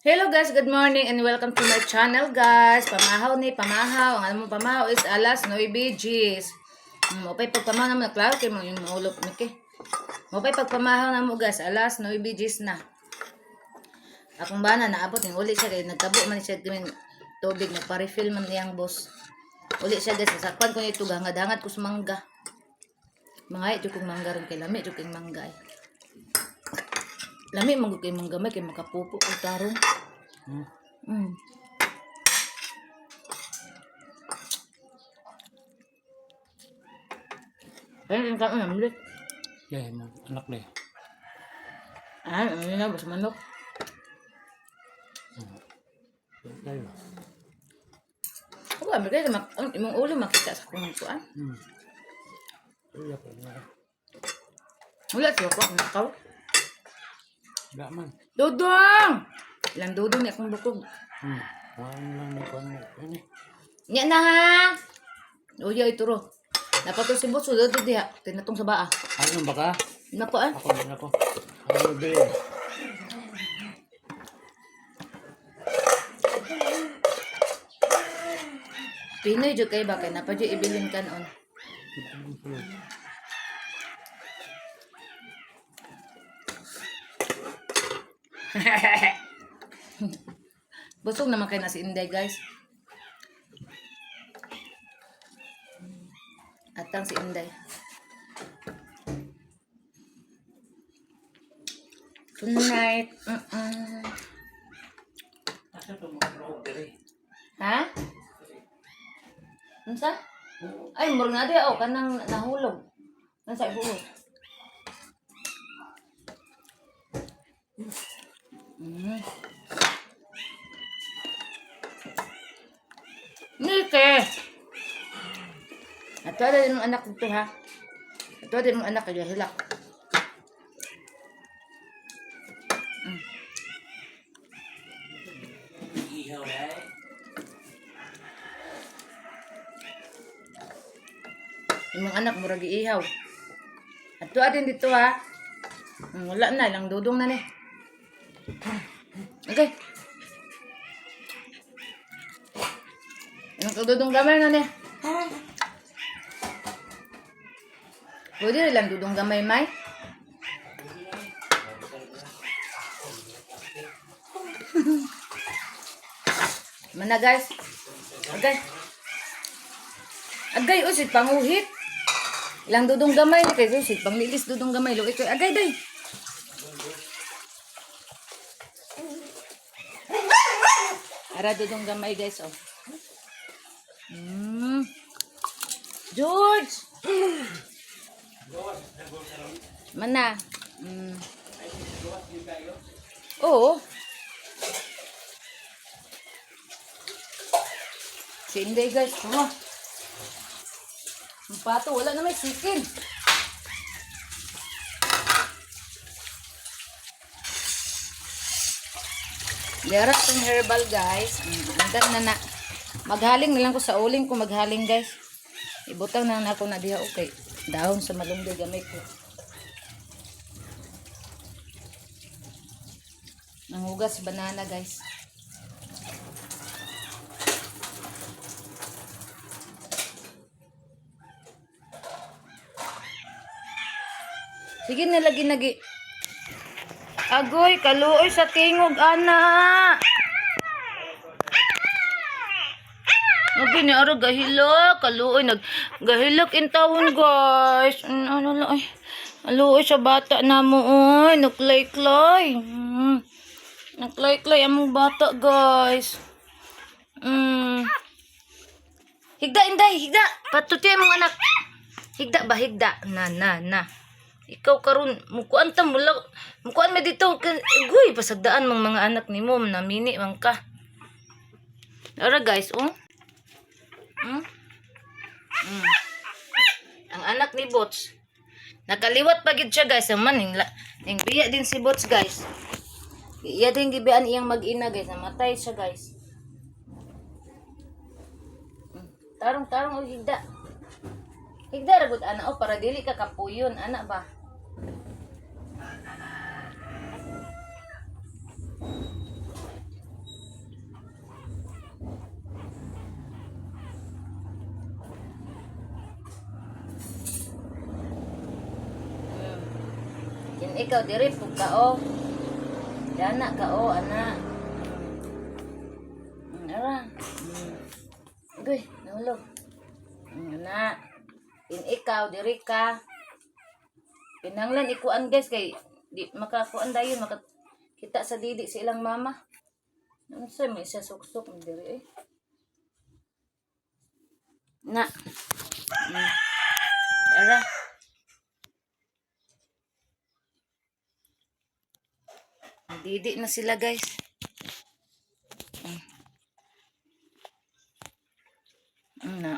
Hello guys, good morning and welcome to my channel guys. Pamahaw ni pamahaw. Ang alam mo pamahaw is alas 9 G's. Mopay pagpamahaw na mo klaro kay mo yung ulop niki. Mopay pagpamahaw na mo guys, alas 9 G's na. Akong bana naabot yung uli siya kay nagtabo man siya gamin tubig nagpa-refill man niyang boss. Uli siya guys, sakpan ko nito hangad-hangad ko sa mangga. Mga ito kong mangga ron kay lami ito kong mangga eh. Lami mangga kay mangga may kay makapupo ko tarong. Ayun, ka na ulit. Ya, anak deh. Ah, ano na bas manok. Tayo. Ako ambil kay imong ulo makita sa kung kuan. Iya pa na. Wala siya ko nakaw. Enggak man. Dodong. Ilang dodong ni akong bukog. Kuan lang ni kuan mo. Ini. Nya na ha. Uya ituro. Napato si boss dodong diha tinatong sa baa. Ano ba ka? Nako ah. Ako din ako. Ano ba? Pinoy jud kay ba kay napadyo ibilin kanon. Busog naman kayo na si Inday guys. Atang si Inday. Tonight. Ha? Unsa? Ay, murag na di kanang nahulog. Nasa buo. Nike. Ato din ang anak ko ha. Ato din ang anak kaya hilak. Imong anak murag iihaw. Ato din dito ha. Wala na lang dudong na ni. Okay. Yung dudong gamay na ni. Pwede lang dudong gamay may. Mana guys? Agay. Agay usit panguhit. Lang dudong gamay ni kay usit panglilis dudong gamay lo ito. Agay day. Ara dudong gamay guys oh. George. Mana? Oo. Si Inday guys, oh. Ang pato, wala na may sikin. Darat tong herbal guys. Na maghaling na lang ko sa uling ko maghaling guys. Ibutang na ako na diha okay. Dahon sa malunggay gamay ko. Nanghugas banana guys. Sige na lagi. Agoy, kaluoy sa tingog, ana. Agoy ni aro gahilak, kaluoy gahilak in tawon guys. Ano lang ay. Kaluoy sa bata na mo oy, naklay-klay. Naklay-klay among bata guys. Higda Inday, higda. Patuti among anak. Higda ba higda? Na. Ikaw karon mukuan ta mula mukuan me dito guy pasagdaan mong mga anak nimo namini man ka. Ara guys oh. Ang anak ni Bots nakaliwat pa gid siya guys man ning biya din si Bots guys. Iya din gibian iyang mag-ina guys namatay siya guys. Tarong og higda. Higda ra gud ana para dili ka kapuyon ana ba. ikaw diri pug kao. Dana kao ana. Ara. Uy, nahulog. Ana. Ikaw diri ka. Pinanglan ikuan guys kay di makakuan dayon makakita sa didi sa ilang mama. Ano sa may isa suksok mo diri eh. Na. Ara. Didi na sila guys.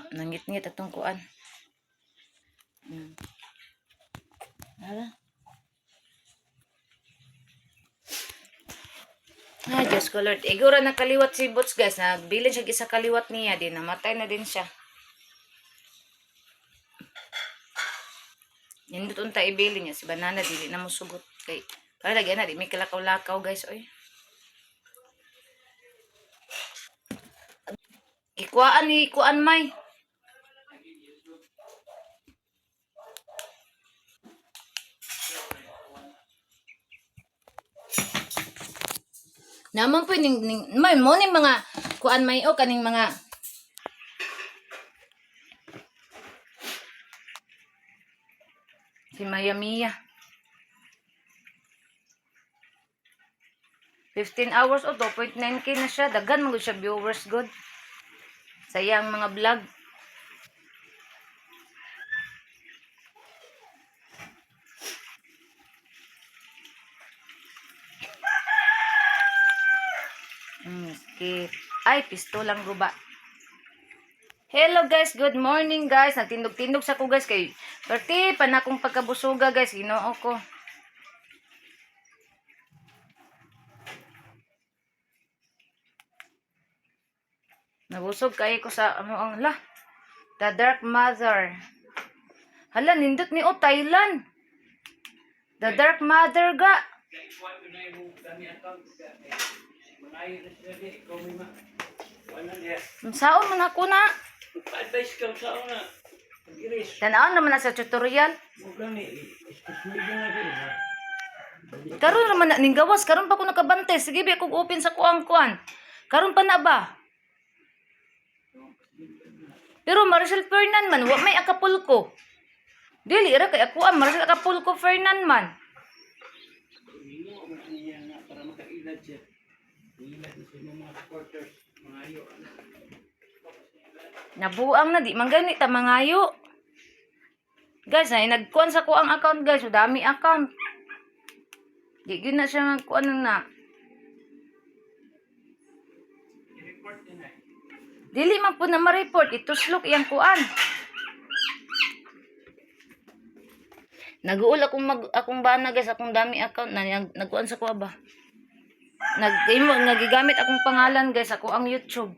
Nangit-ngit atong kuan. Ara. Diyos ko Lord. Igura nakaliwat si Boots guys. Nagbilin siya isa kaliwat niya. Di namatay na din siya. Nindot unta ibilin niya. Si Banana dili na mo sugot. Kay, para lagi na. Di may kalakaw-lakaw guys. Oy. Ikuan may. Naman po may mo ni mga kuan may o kaning mga si Maya Mia 15 hours o 2.9k na siya. Dagan mo siya viewers good. Sayang mga vlog. Skip. Ay, pisto lang guba. Hello guys, good morning guys. Nagtindog-tindog sa ko guys kay perti pa na akong pagkabusuga guys, Ginoo ko. Nabusog kay ko sa ang The Dark Mother. Hala, nindot ni Thailand. The Dark Mother ga. Saon man ako na. Pa-advise ka sa una. Pag-iris. Tanaon naman na sa tutorial. Huwag ni. Excuse me na. Karon naman ning gawas, karon pa ko nakabante. Sige bi akong open sa kuan. Karon pa na ba? Pero Marcel Fernan man, wa may Acapulco. Dili ra kay ako Marcel Acapulco Fernan man. Para makailad siya. Ilad sa mga supporters, mga ayo. Nabuang na di man gani ta mangayo. Guys, nagkuan sa ko ang account guys, so dami account. Di gyud na siya nagkuan na. Dili man po na ma-report, ituslok iyang kuan. Naguul akong bana guys, akong dami account na nagkuan sa ko ba. Nagigamit akong pangalan guys, ako ang YouTube.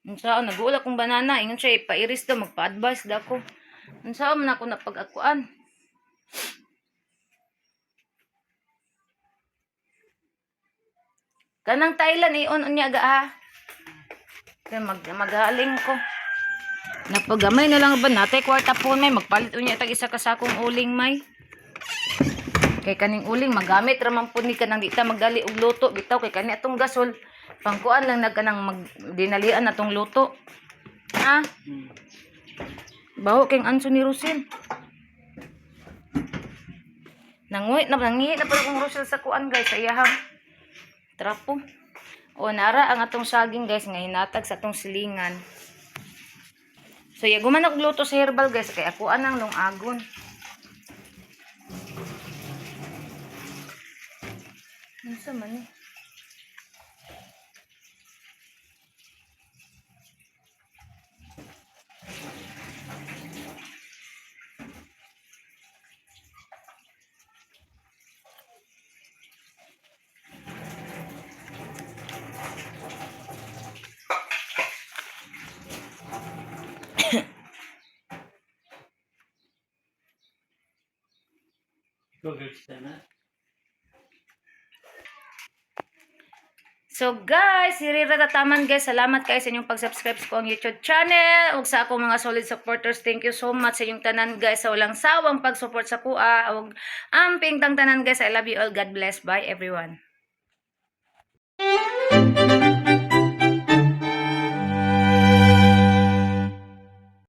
Unsao naguul akong banana, ingon siya ipairis daw, magpa-advise daw ko. Unsao man ako napag-akuan. Kanang Thailand unya ga ha. Kaya maghaling ko. Napagamay na lang ba natay kwarta po may magpalit unya tag isa ka sakong uling may. Kay kaning uling magamit raman po ni kanang di ta magdali og luto bitaw kay kani atong gasol pangkuan lang nagkanang magdinalian atong luto. Ha? Baho kay anso ni Rusil. Nanguhi na pala kong Rusil sa kuan guys sa iyahang trapo. O nara ang atong saging guys nga hinatag sa atong silingan. So yaguman og luto sa herbal guys kay ako anang lungagon. Unsa man ni? So guys, hirirataman guys, salamat guys sa inyong pag-subscribe sa akong YouTube channel ug sa akong mga solid supporters. Thank you so much sa inyong tanan guys sa walang sawang pag-support sa kuha ug amping tang tanan guys. I love you all. God bless. Bye everyone.